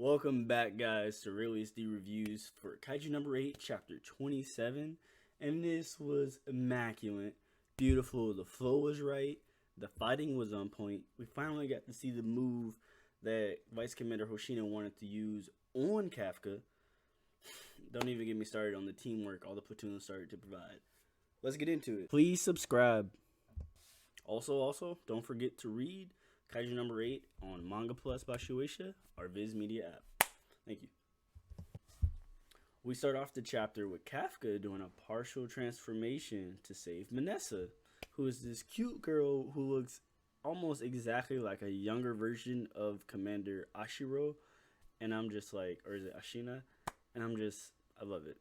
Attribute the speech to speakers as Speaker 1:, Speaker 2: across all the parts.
Speaker 1: Welcome back, guys, to Realist D Reviews for Kaiju number 8, chapter 27. And this was immaculate, beautiful. The flow was right, the fighting was on point. We finally got to see the move that Vice Commander Hoshina wanted to use on Kafka. Don't even get me started on the teamwork all the platoons started to provide. Let's get into it. Please subscribe. Also, don't forget to read Kaiju number 8 on Manga Plus by Shueisha, our Viz Media app. Thank you. We start off the chapter with Kafka doing a partial transformation to save Manessa, who is this cute girl who looks almost exactly like a younger version of Commander Ashiro. And I'm just like, or is it Ashina? And I love it.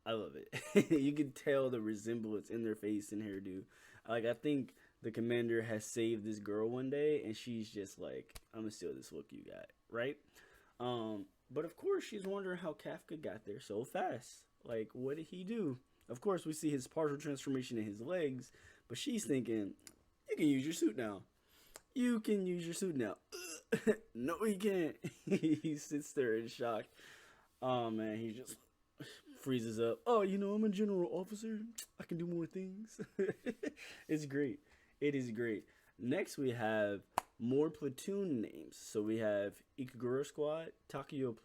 Speaker 1: I love it. You can tell the resemblance in their face and hairdo. Like, I think the commander has saved this girl one day, and she's just like, I'm gonna steal this look you got, right? But of course, she's wondering how Kafka got there so fast. Like, what did he do? Of course, we see his partial transformation in his legs, but she's thinking, you can use your suit now. You can use your suit now. No, he can't. He sits there in shock. Oh, man, he just freezes up. Oh, I'm a general officer. I can do more things. It's great. It is great. Next, we have more platoon names. So we have Ikagura Squad, Takio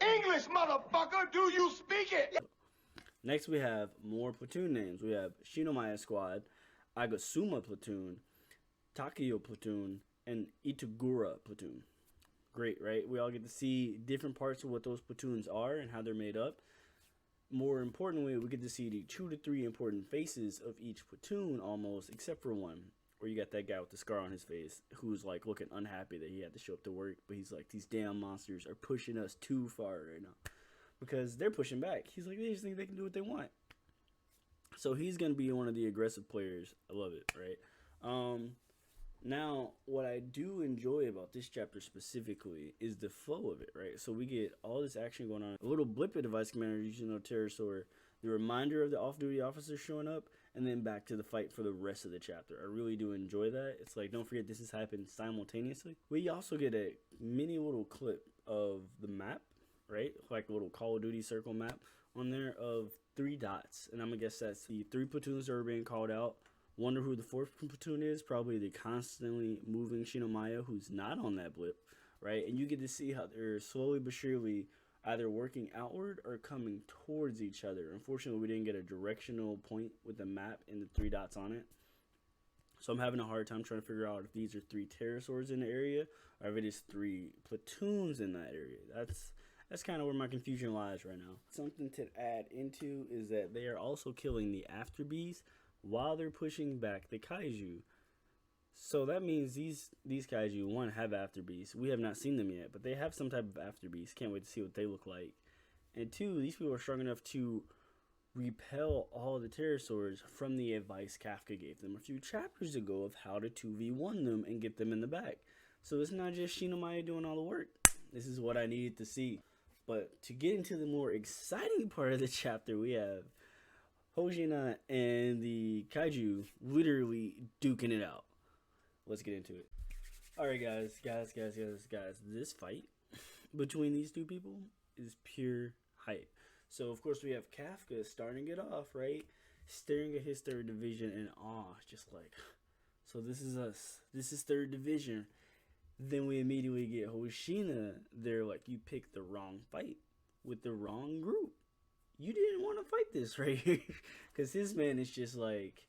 Speaker 2: English, motherfucker, do you speak it?
Speaker 1: Next, we have more platoon names. We have Shinomaya Squad, Agasuma Platoon, Takio Platoon, and Itagura Platoon. Great, right? We all get to see different parts of what those platoons are and how they're made up. More importantly, we get to see the 2 to 3 important faces of each platoon almost, except for one, where you got that guy with the scar on his face who's like looking unhappy that he had to show up to work, but he's like, these damn monsters are pushing us too far right now because they're pushing back. He's like, they just think they can do what they want. So he's going to be one of the aggressive players. I love it, right? Now, what I do enjoy about this chapter specifically is the flow of it, right? So we get all this action going on. A little blip at Vice Commander Yujino Pterosaur, the reminder of the off-duty officer showing up, and then back to the fight for the rest of the chapter. I really do enjoy that. It's like, don't forget this has happened simultaneously. We also get a mini little clip of the map, right? Like a little Call of Duty circle map on there of 3 dots. And I'm going to guess that's the 3 platoons that are being called out. Wonder who the 4th platoon is. Probably the constantly moving Shinomaya, who's not on that blip, right? And you get to see how they're slowly but surely either working outward or coming towards each other. Unfortunately, we didn't get a directional point with the map and the 3 dots on it. So I'm having a hard time trying to figure out if these are 3 pterosaurs in the area or if it is 3 platoons in that area. That's kind of where my confusion lies right now. Something to add into is that they are also killing the after bees while they're pushing back the kaiju. So that means these kaiju, one, have after beasts. We have not seen them yet, but they have some type of after beast. Can't wait to see what they look like. And 2, these people are strong enough to repel all the pterosaurs from the advice Kafka gave them a few chapters ago of how to 2v1 them and get them in the back. So it's not just Shinomaya doing all the work. This is what I needed to see. But to get into the more exciting part of the chapter, we have Hoshina and the kaiju literally duking it out. Let's get into it. Alright, guys. This fight between these 2 people is pure hype. So, of course, we have Kafka starting it off, right? Staring at his 3rd division in awe. Just like, so this is us. This is 3rd division. Then we immediately get Hoshina. They're like, you picked the wrong fight with the wrong group. You didn't want to fight this right here. Because his man is just like,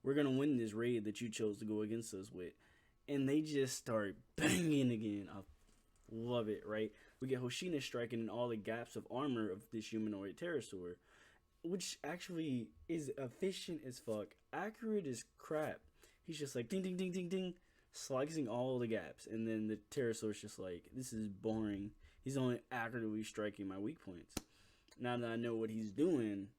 Speaker 1: we're going to win this raid that you chose to go against us with. And they just start banging again. I love it, right? We get Hoshina striking in all the gaps of armor of this humanoid pterosaur, which actually is efficient as fuck. Accurate as crap. He's just like, ding, ding, ding, ding, ding, slicing all the gaps. And then the pterosaur's just like, this is boring. He's only accurately striking my weak points. Now that I know what he's doing,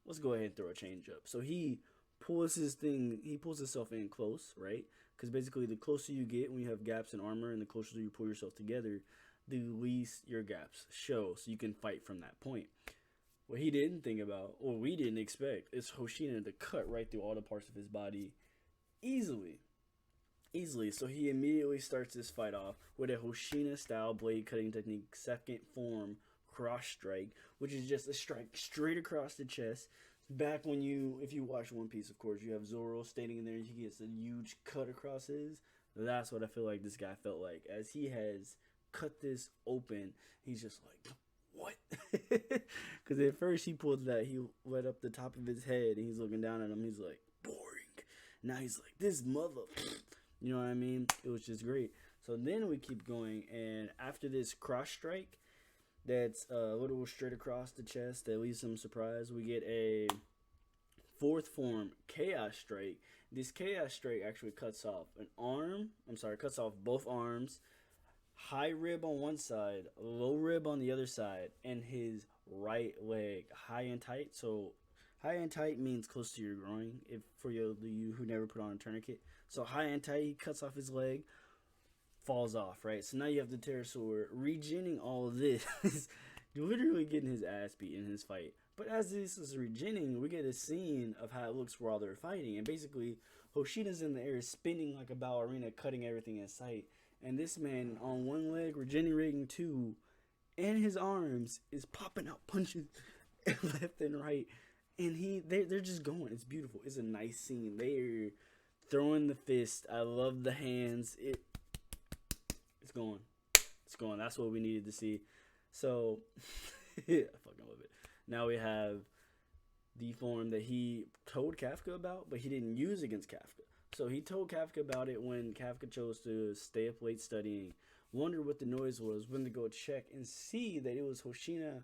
Speaker 1: let's go ahead and throw a change up. So he pulls himself in close, right? Because basically the closer you get when you have gaps in armor and the closer you pull yourself together, the least your gaps show, so you can fight from that point. What he didn't think about, or we didn't expect, is Hoshina to cut right through all the parts of his body easily. Easily. So he immediately starts this fight off with a Hoshina style blade cutting technique, second form cross strike, which is just a strike straight across the chest. Back when if you watch One Piece, of course, you have Zoro standing in there, he gets a huge cut across his. That's what I feel like this guy felt like. As he has cut this open, he's just like, what? Because at first he pulled that, he let up the top of his head, and he's looking down at him, he's like, boring. Now he's like, this mother... You know what I mean? It was just great. So then we keep going, and after this cross strike, that's a little straight across the chest that leaves some surprise, we get a fourth form chaos strike. This chaos strike actually cuts off cuts off both arms, high rib on one side, low rib on the other side, and his right leg, high and tight. So high and tight means close to your groin, if for you who never put on a tourniquet. So high and tight, he cuts off his leg, falls off, right? So now you have the pterosaur regening all of this. You're literally getting his ass beat in his fight. But as this is regening, we get a scene of how it looks while they're fighting. And basically, Hoshina's in the air spinning like a ballerina, cutting everything in sight. And this man on one leg, regenerating two, and his arms is popping out punches left and right. And they're just going. It's beautiful. It's a nice scene. They're throwing the fist. I love the hands. It's going. It's going. That's what we needed to see. So, I fucking love it. Now we have the form that he told Kafka about, but he didn't use against Kafka. So he told Kafka about it when Kafka chose to stay up late studying, wondered what the noise was, went to go check and see that it was Hoshina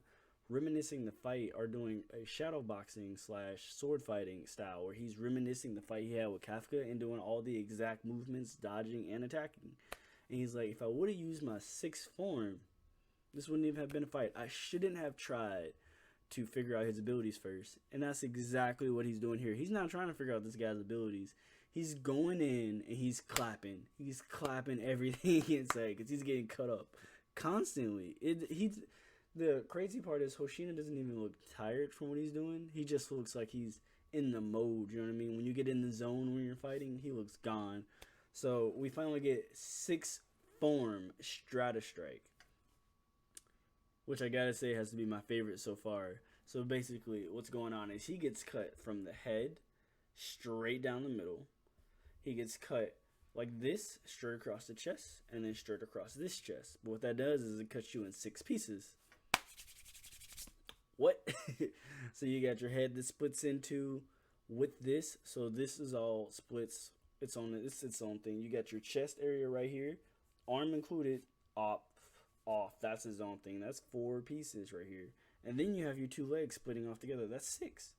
Speaker 1: reminiscing the fight, or doing a shadow boxing / sword fighting style where he's reminiscing the fight he had with Kafka and doing all the exact movements, dodging and attacking. And he's like, if I would have used my sixth form, this wouldn't even have been a fight. I shouldn't have tried to figure out his abilities first. And that's exactly what he's doing here. He's not trying to figure out this guy's abilities. He's going in and he's clapping. He's clapping everything he can say because he's getting cut up constantly. The crazy part is Hoshina doesn't even look tired from what he's doing. He just looks like he's in the mode, you know what I mean? When you get in the zone when you're fighting, he looks gone. So we finally get sixth form Strata Strike, which I gotta say has to be my favorite so far. So basically what's going on is he gets cut from the head straight down the middle. He gets cut like this, straight across the chest, and then straight across this chest. But what that does is it cuts you in 6 pieces. What? So you got your head that splits into with this. So this is all splits. It's its own thing. You got your chest area right here, arm included, off. That's his own thing. That's 4 pieces right here. And then you have your 2 legs splitting off together. That's 6.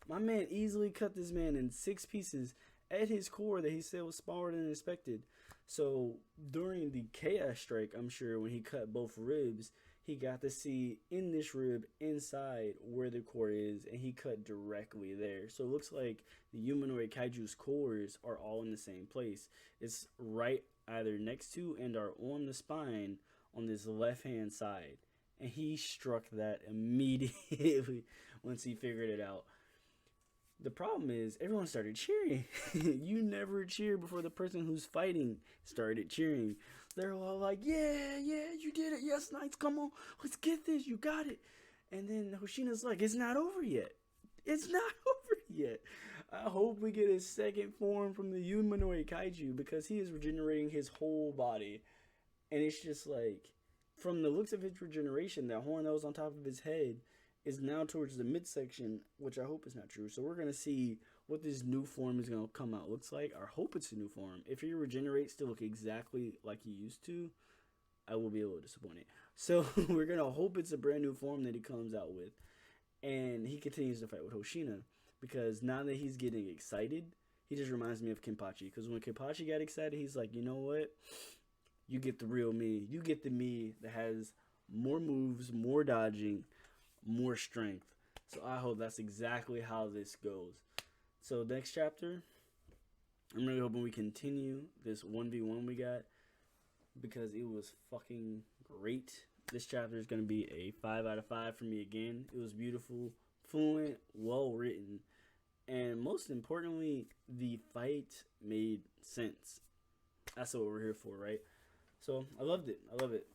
Speaker 1: My man easily cut this man in 6 pieces at his core that he said was smaller than expected. So during the Chaos Strike, I'm sure when he cut both ribs, he got to see in this rib inside where the core is, and he cut directly there. So it looks like the humanoid kaiju's cores are all in the same place. It's right either next to and are on the spine on this left hand side. And he struck that immediately once he figured it out. The problem is everyone started cheering. You never cheer before the person who's fighting started cheering. They're all like, yeah, you did it. Yes, Knights, come on. Let's get this. You got it. And then Hoshina's like, it's not over yet. It's not over yet. I hope we get a second form from the humanoid kaiju because he is regenerating his whole body. And it's just like, from the looks of his regeneration, that horn that was on top of his head is now towards the midsection, which I hope is not true. So we're going to see what this new form is going to come out looks like. I hope it's a new form. If he regenerates to look exactly like he used to, I will be a little disappointed. So we're going to hope it's a brand new form that he comes out with. And he continues to fight with Hoshina. Because now that he's getting excited, he just reminds me of Kenpachi. Because when Kenpachi got excited, he's like, you know what? You get the real me. You get the me that has more moves, more dodging, more strength. So I hope that's exactly how this goes. So next chapter, I'm really hoping we continue this 1v1 we got because it was fucking great. This chapter is going to be a 5 out of 5 for me again. It was beautiful, fluent, well written, and most importantly, the fight made sense. That's what we're here for, right? So I loved it. I love it.